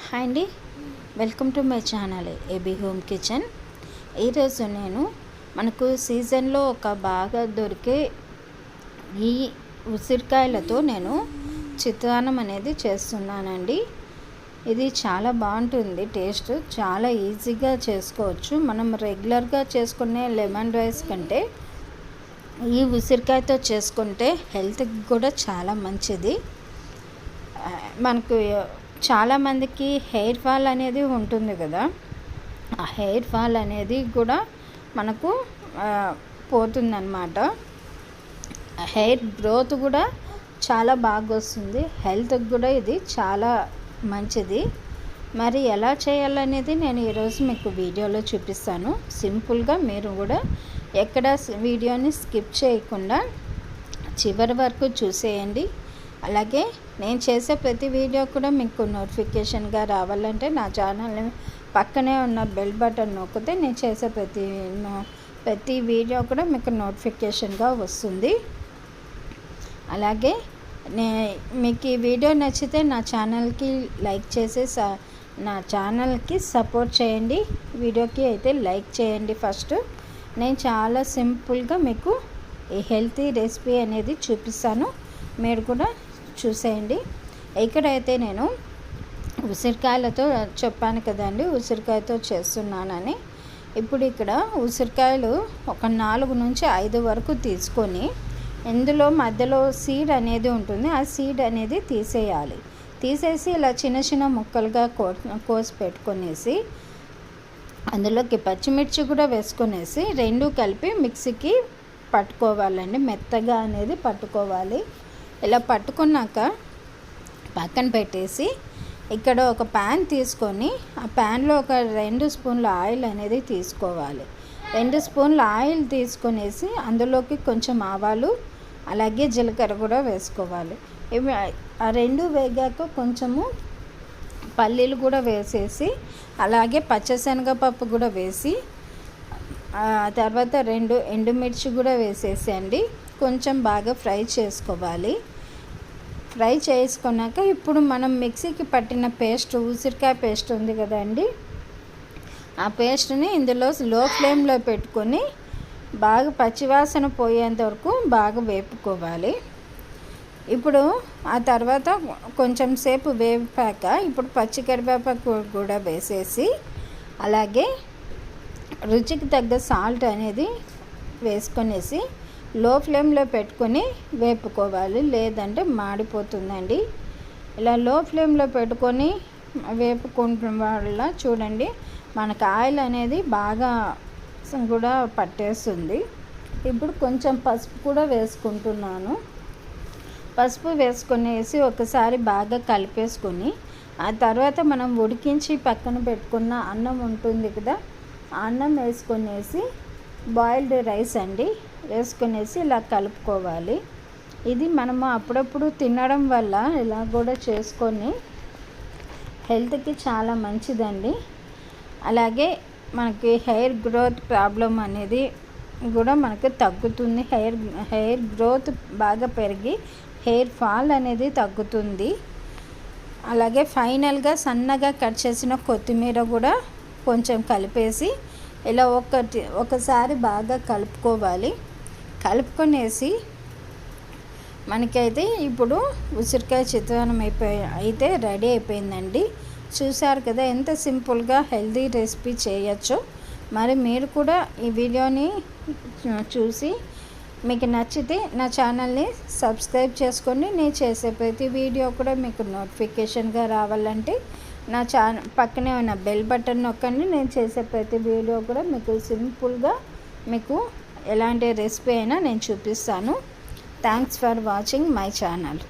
Hi అండి, welcome to my channel AB home kitchen. ఈరోజు నేను మనకు సీజన్లో ఒక బాగా దొరికే ఈ ఉసిరికాయలతో నేను చిత్రాన్నం అనేది చేస్తున్నానండి. ఇది చాలా బాగుంటుంది, టేస్ట్ చాలా ఈజీగా చేసుకోవచ్చు. మనం రెగ్యులర్గా చేసుకునే లెమన్ రైస్ కంటే ఈ ఉసిరికాయతో చేసుకుంటే హెల్త్కి కూడా చాలా మంచిది. మనకు చాలామందికి హెయిర్ ఫాల్ అనేది ఉంటుంది కదా, ఆ హెయిర్ ఫాల్ అనేది కూడా మనకు పోతుందన్నమాట. హెయిర్ గ్రోత్ కూడా చాలా బాగా వస్తుంది, హెల్త్కి కూడా ఇది చాలా మంచిది. మరి ఎలా చేయాలనేది నేను ఈరోజు మీకు వీడియోలో చూపిస్తాను. సింపుల్గా మీరు కూడా ఎక్కడ వీడియోని స్కిప్ చేయకుండా చివరి వరకు చూసేయండి. అలాగే నేను చేసే ప్రతి వీడియో కూడా మీకు నోటిఫికేషన్గా రావాలంటే నా ఛానల్ని పక్కనే ఉన్న బెల్ బటన్ నొక్కితే నేను చేసే ప్రతి వీడియో కూడా మీకు నోటిఫికేషన్గా వస్తుంది. అలాగే మీకు ఈ వీడియో నచ్చితే నా ఛానల్కి లైక్ చేసి నా ఛానల్కి సపోర్ట్ చేయండి. వీడియోకి అయితే లైక్ చేయండి. ఫస్ట్ నేను చాలా సింపుల్గా మీకు ఈ హెల్తీ రెసిపీ అనేది చూపిస్తాను, మీరు కూడా చూసేయండి. ఇక్కడైతే నేను ఉసిరికాయలతో చెప్పాను కదండి, ఉసిరికాయతో చేస్తున్నానని. ఇప్పుడు ఇక్కడ ఉసిరికాయలు ఒక 4 నుంచి 5 వరకు తీసుకొని ఇందులో మధ్యలో సీడ్ అనేది ఉంటుంది, ఆ సీడ్ అనేది తీసేయాలి. తీసేసి ఇలా చిన్న చిన్న ముక్కలుగా కోసి పెట్టుకొనేసి అందులోకి పచ్చిమిర్చి కూడా వేసుకొనేసి 2 కలిపి మిక్సీకి పట్టుకోవాలండి. మెత్తగా అనేది పట్టుకోవాలి. ఇలా పట్టుకున్నాక పక్కన పెట్టేసి ఇక్కడ ఒక ప్యాన్ తీసుకొని ఆ ప్యాన్లో ఒక 2 స్పూన్ల ఆయిల్ అనేది తీసుకోవాలి. 2 స్పూన్ల ఆయిల్ తీసుకొనేసి అందులోకి కొంచెం ఆవాలు అలాగే జీలకర్ర కూడా వేసుకోవాలి. ఇవి ఆ 2 వేగాక కొంచెము పల్లీలు కూడా వేసేసి అలాగే పచ్చశనగపప్పు కూడా వేసి తర్వాత 2 ఎండుమిర్చి కూడా వేసేసండి కొంచెం బాగా ఫ్రై చేసుకోవాలి. ఫ్రై చేసుకున్నాక ఇప్పుడు మనం మిక్సీకి పట్టిన పేస్ట్, ఉసిరికాయ పేస్ట్ ఉంది కదండి, ఆ పేస్ట్ని ఇందులో లో ఫ్లేమ్లో పెట్టుకొని బాగా పచ్చివాసన పోయేంత వరకు బాగా వేపుకోవాలి. ఇప్పుడు ఆ తర్వాత కొంచెం సేపు వేపాక ఇప్పుడు పచ్చికరివేపాకు కూడా వేసేసి అలాగే రుచికి తగ్గ సాల్ట్ అనేది వేసుకొనేసి లో ఫ్లేమ్లో పెట్టుకొని వేపుకోవాలి, లేదంటే మాడిపోతుందండి. ఇలా లో ఫ్లేమ్లో పెట్టుకొని వేపుకుంటున్న వల్ల చూడండి మనకు ఆయిల్ అనేది బాగా కూడా పట్టేస్తుంది. ఇప్పుడు కొంచెం పసుపు కూడా వేసుకుంటున్నాను. పసుపు వేసుకొనేసి ఒకసారి బాగా కలిపేసుకొని ఆ తర్వాత మనం ఉడికించి పక్కన పెట్టుకున్న అన్నం ఉంటుంది కదా, ఆ అన్నం వేసుకొనేసి బాయిల్డ్ రైస్ అండి వేసుకొనేసి ఇలా కలుపుకోవాలి. ఇది మనము అప్పుడప్పుడు తినడం వల్ల ఇలా కూడా చేసుకొని హెల్త్కి చాలా మంచిదండి. అలాగే మనకి హెయిర్ గ్రోత్ ప్రాబ్లం అనేది కూడా మనకు తగ్గుతుంది. హెయిర్ గ్రోత్ బాగా పెరిగి హెయిర్ ఫాల్ అనేది తగ్గుతుంది. అలాగే ఫైనల్గా సన్నగా కట్ చేసిన కొత్తిమీర కూడా కొంచెం కలిపేసి ఇలా ఒకసారి బాగా కలుపుకోవాలి. కలుపుకొనేసి మనకైతే ఇప్పుడు ఉసిరికాయ చిత్రాన్నం అయితే రెడీ అయిపోయిందండి. చూసారు కదా ఎంత సింపుల్గా హెల్తీ రెసిపీ చేయొచ్చో. మరి మీరు కూడా ఈ వీడియోని చూసి మీకు నచ్చితే నా ఛానల్ని సబ్స్క్రైబ్ చేసుకొని నేను చేసే ప్రతి వీడియో కూడా మీకు నోటిఫికేషన్గా రావాలంటే నా పక్కనే ఉన్న బెల్ బటన్ నొక్కండి. నేను చేసే ప్రతి వీడియో కూడా మీకు సింపుల్గా మీకు ఎలాంటి రెసిపీ అయినా నేను చూపిస్తాను. Thanks for watching my channel.